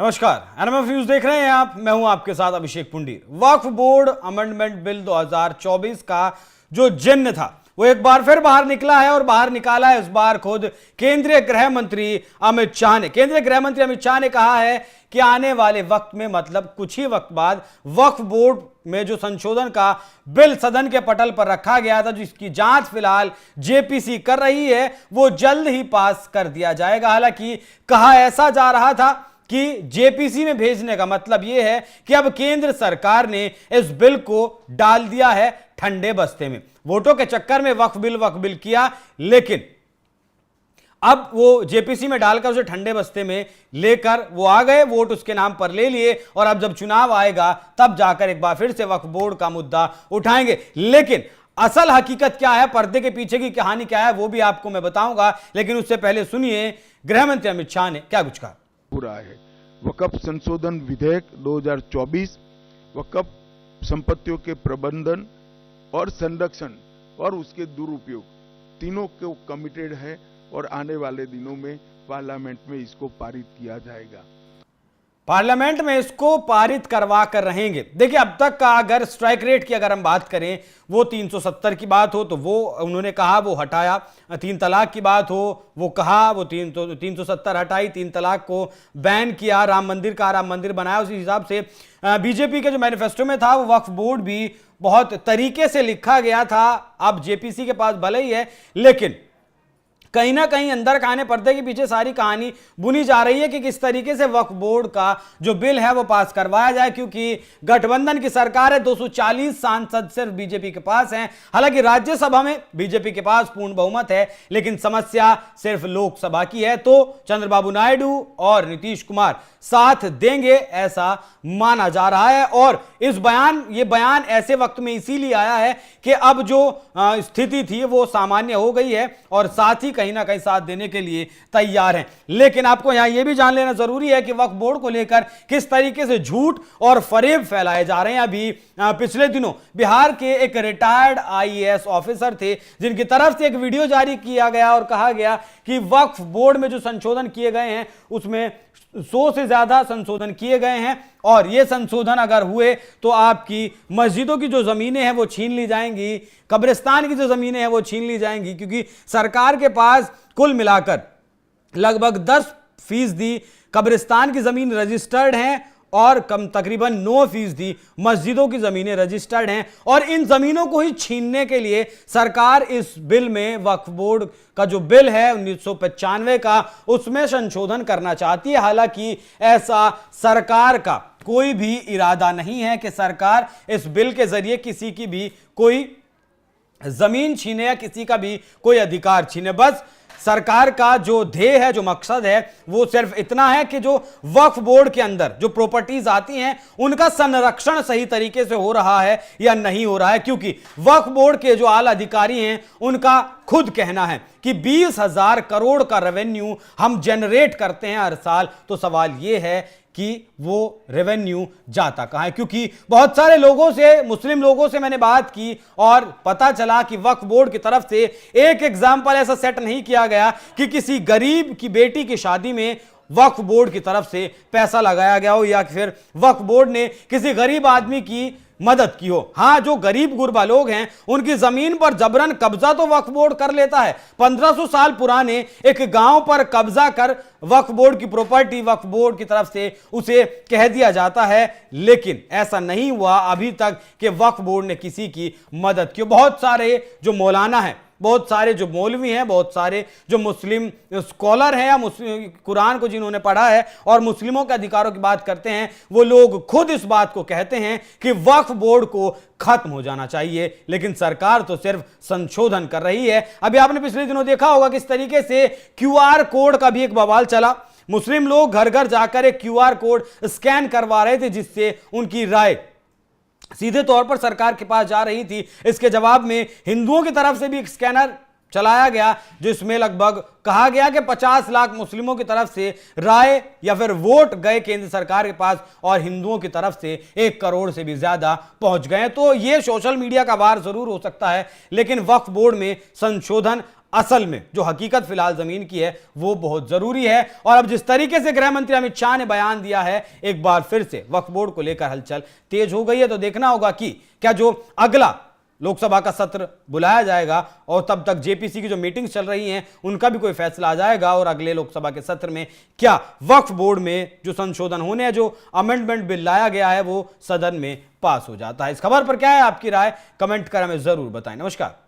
नमस्कार, NMF news देख रहे हैं आप। मैं हूं आपके साथ अभिषेक पुंडीर। वक्फ बोर्ड अमेंडमेंट बिल 2024 का जो जिन्न था वो एक बार फिर बाहर निकला है और बाहर निकाला है इस बार खुद केंद्रीय गृह मंत्री अमित शाह ने। केंद्रीय गृह मंत्री अमित शाह ने कहा है कि आने वाले वक्त में, मतलब कुछ ही वक्त बाद, वक्फ बोर्ड में जो संशोधन का बिल सदन के पटल पर रखा गया था, जिसकी जांच फिलहाल जेपीसी कर रही है, वो जल्द ही पास कर दिया जाएगा। हालांकि कहा ऐसा जा रहा था कि जेपीसी में भेजने का मतलब यह है कि अब केंद्र सरकार ने इस बिल को डाल दिया है ठंडे बस्ते में। वोटों के चक्कर में वक्फ बिल किया, लेकिन अब वो जेपीसी में डालकर उसे ठंडे बस्ते में लेकर वो आ गए, वोट उसके नाम पर ले लिए, और अब जब चुनाव आएगा तब जाकर एक बार फिर से वक्फ बोर्ड का मुद्दा उठाएंगे। लेकिन असल हकीकत क्या है, पर्दे के पीछे की कहानी क्या है, वो भी आपको मैं बताऊंगा। लेकिन उससे पहले सुनिए गृह मंत्री अमित शाह ने क्या कुछ कहा। पूरा है वक्फ संशोधन विधेयक 2024 वक्फ संपत्तियों के प्रबंधन और संरक्षण और उसके दुरुपयोग तीनों को कमिटेड है और आने वाले दिनों में पार्लियामेंट में इसको पारित किया जाएगा। पार्लियामेंट में इसको पारित करवा कर रहेंगे। देखिए, अब तक का अगर स्ट्राइक रेट की अगर हम बात करें, वो 370 की बात हो तो वो उन्होंने कहा वो हटाया, 3 तलाक की बात हो वो कहा वो 370 हटाई, 3 तलाक को बैन किया, राम मंदिर बनाया। उसी हिसाब से बीजेपी के जो मैनिफेस्टो में था वो वक्फ बोर्ड भी बहुत तरीके से लिखा गया था। अब जेपीसी के पास भले ही है, लेकिन कहीं ना कहीं अंदर खाने पर्दे के पीछे सारी कहानी बुनी जा रही है कि किस तरीके से वक्फ बोर्ड का जो बिल है वो पास करवाया जाए, क्योंकि गठबंधन की सरकार है, 240 सांसद सिर्फ बीजेपी के पास हैं। हालांकि राज्यसभा में बीजेपी के पास पूर्ण बहुमत है, लेकिन समस्या सिर्फ लोकसभा की है। तो चंद्रबाबू नायडू और नीतीश कुमार साथ देंगे ऐसा माना जा रहा है। और ये बयान ऐसे वक्त में इसीलिए आया है कि अब जो स्थिति थी वो सामान्य हो गई है और साथ ही कहीं ना कहीं साथ देने के लिए तैयार हैं। लेकिन आपको यहां यह भी जान लेना जरूरी है कि वक्फ बोर्ड को लेकर किस तरीके से झूठ और फरेब फैलाए जा रहे हैं। अभी पिछले दिनों बिहार के एक रिटायर्ड आईएएस ऑफिसर थे, जिनकी तरफ से एक वीडियो जारी किया गया और कहा गया कि वक्फ बोर्ड में जो संशोधन किए गए हैं उसमें 100 से ज्यादा संशोधन किए गए हैं, और ये संशोधन अगर हुए तो आपकी मस्जिदों की जो जमीनें हैं वो छीन ली जाएंगी, कब्रिस्तान की जो जमीनें हैं वो छीन ली जाएंगी, क्योंकि सरकार के पास कुल मिलाकर लगभग 10% कब्रिस्तान की जमीन रजिस्टर्ड हैं और तकरीबन 9% मस्जिदों की जमीनें रजिस्टर्ड हैं। और इन जमीनों को ही छीनने के लिए सरकार इस बिल में, वक्फ बोर्ड का जो बिल है 1995 का, उसमें संशोधन करना चाहती है। हालांकि ऐसा सरकार का कोई भी इरादा नहीं है कि सरकार इस बिल के जरिए किसी की भी कोई जमीन छीने या किसी का भी कोई अधिकार छीने। बस सरकार का जो ध्येय है, जो मकसद है, वो सिर्फ इतना है कि जो वक्फ बोर्ड के अंदर जो प्रॉपर्टीज आती हैं उनका संरक्षण सही तरीके से हो रहा है या नहीं हो रहा है। क्योंकि वक्फ बोर्ड के जो आला अधिकारी हैं उनका खुद कहना है कि 20,000 करोड़ का रेवेन्यू हम जनरेट करते हैं हर साल। तो सवाल यह है कि वो रेवेन्यू जाता कहां है, क्योंकि बहुत सारे लोगों से, मुस्लिम लोगों से मैंने बात की और पता चला कि वक्फ बोर्ड की तरफ से एक एग्जाम्पल ऐसा सेट नहीं किया गया कि किसी गरीब की बेटी की शादी में वक्फ बोर्ड की तरफ से पैसा लगाया गया हो या फिर वक्फ बोर्ड ने किसी गरीब आदमी की मदद की हो। हां, जो गरीब गुरबा लोग हैं उनकी जमीन पर जबरन कब्जा तो वक्फ बोर्ड कर लेता है। 1500 साल पुराने एक गांव पर कब्जा कर वक्फ बोर्ड की प्रॉपर्टी वक्फ बोर्ड की तरफ से उसे कह दिया जाता है, लेकिन ऐसा नहीं हुआ अभी तक कि वक्फ बोर्ड ने किसी की मदद की। बहुत सारे जो मौलाना हैं, बहुत सारे जो मौलवी हैं, बहुत सारे जो मुस्लिम स्कॉलर हैं या मुस्लिम कुरान को जिन्होंने पढ़ा है और मुस्लिमों के अधिकारों की बात करते हैं, वो लोग खुद इस बात को कहते हैं कि वक्फ बोर्ड को खत्म हो जाना चाहिए। लेकिन सरकार तो सिर्फ संशोधन कर रही है। अभी आपने पिछले दिनों देखा होगा किस तरीके से क्यूआर कोड का भी एक बवाल चला। मुस्लिम लोग घर घर जाकर एक क्यूआर कोड स्कैन करवा रहे थे, जिससे उनकी राय सीधे तौर पर सरकार के पास जा रही थी। इसके जवाब में हिंदुओं की तरफ से भी एक स्कैनर चलाया गया, जिसमें लगभग कहा गया कि 50 लाख मुस्लिमों की तरफ से राय या फिर वोट गए केंद्र सरकार के पास और हिंदुओं की तरफ से 1 करोड़ से भी ज्यादा पहुंच गए। तो यह सोशल मीडिया का वार जरूर हो सकता है, लेकिन वक्फ बोर्ड में संशोधन असल में जो हकीकत फिलहाल जमीन की है वो बहुत जरूरी है। और अब जिस तरीके से गृह मंत्री अमित शाह ने बयान दिया है, एक बार फिर से वक्फ बोर्ड को लेकर हलचल तेज हो गई है। तो देखना होगा कि क्या जो अगला लोकसभा का सत्र बुलाया जाएगा और तब तक जेपीसी की जो मीटिंग्स चल रही हैं उनका भी कोई फैसला आ जाएगा, और अगले लोकसभा के सत्र में क्या वक्फ बोर्ड में जो संशोधन होने हैं, जो अमेंडमेंट बिल लाया गया है, वो सदन में पास हो जाता है। इस खबर पर क्या है आपकी राय, कमेंट कर हमें जरूर बताएं। नमस्कार।